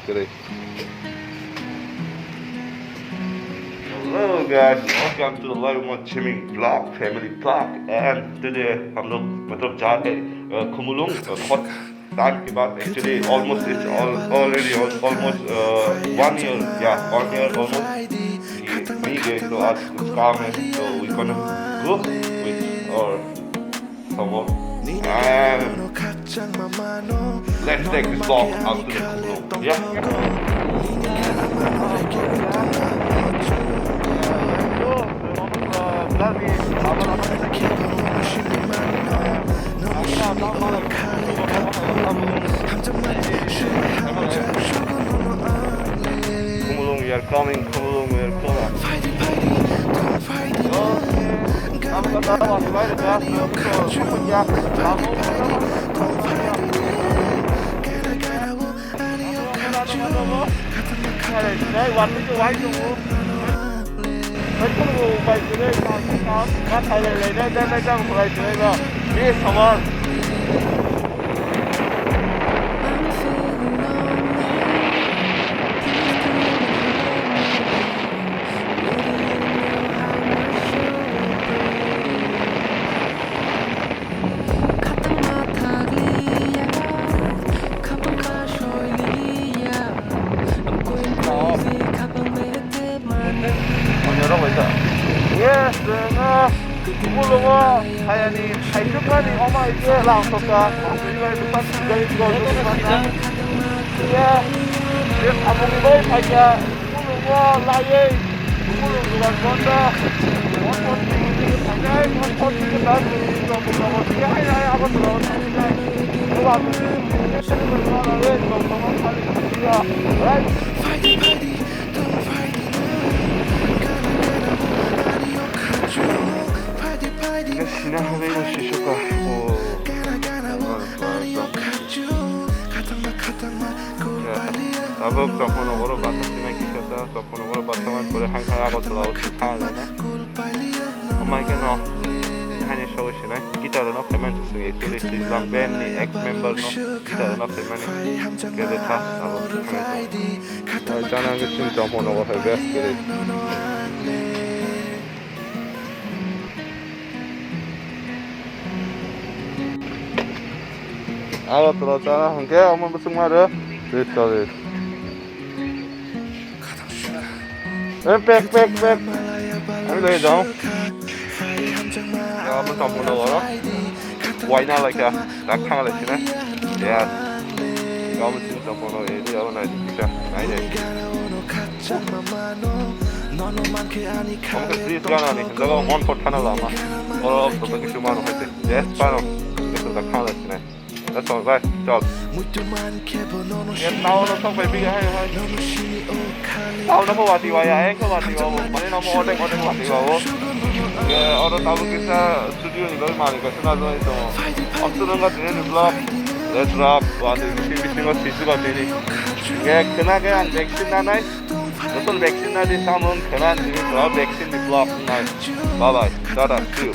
kere. Hello guys, welcome to the live Chiming vlog, family vlog. And today हम लोग मतलब जा रहे कुमुलुंग बहुत टाइम के बाद actually almost it's already almost 1 year, yeah, 1 year almost. Me गए तो आज कुछ काम है तो we gonna go with our someone and let's take this vlog out to the Kumulong. Yeah. Kumulong, we are coming. Kumulong, we are coming. Yes, kumulong hayani haidukani oma ite lang soka kumulong dukan dari go dukan ya dia abang boy saja kumulong laye kumulong dukan konda mon saja mon kita kumulong ya ya apa tu luar right 지나가는 시쇼가 अब सपनों बातचीत किया सपनों बातचीत पूरे 항상 하고 들어오고 하잖아. 엄마에게 너 한이 쇼시네. 기타르는 페멘트 중에 있을 수 있는 밴드 엑 멤버는 기타르는 페멘트 그래서 다 하고 있어. 저는 그 진짜 번호가 해배 그래. 알아들었잖아. 한 개 엄마 무슨 말이야? 됐다. 백. 아니 너 해줘. 야, 한번 더 보내거라. Why not like that? That kind of like that. Yeah. 너무 진짜 번호 얘기 여러분 알지? 진짜 아니네. 엄청 스리스 가나니. 내가 원포트 하나 남아. 어렵다. 그렇게 주만원 할 때. Yes, 바로. 그래서 that kind of like that. That's all right, job. Yes, now nó không phải bây giờ hay. Tao nó không vào thì vào anh không vào thì vào mà nó mua đây vào thì vào. cái 어느 나무기사 스튜디오 이걸 많이 가 스나저에서 없는 거 되는 블럭 레드랍 와서 비비싱어 시스가 되니 예 그나게 한 백신 나나이 어떤 백신 나디 삼은 그난 지금 블럭 백신 블럭 나이 바이바이 따다 큐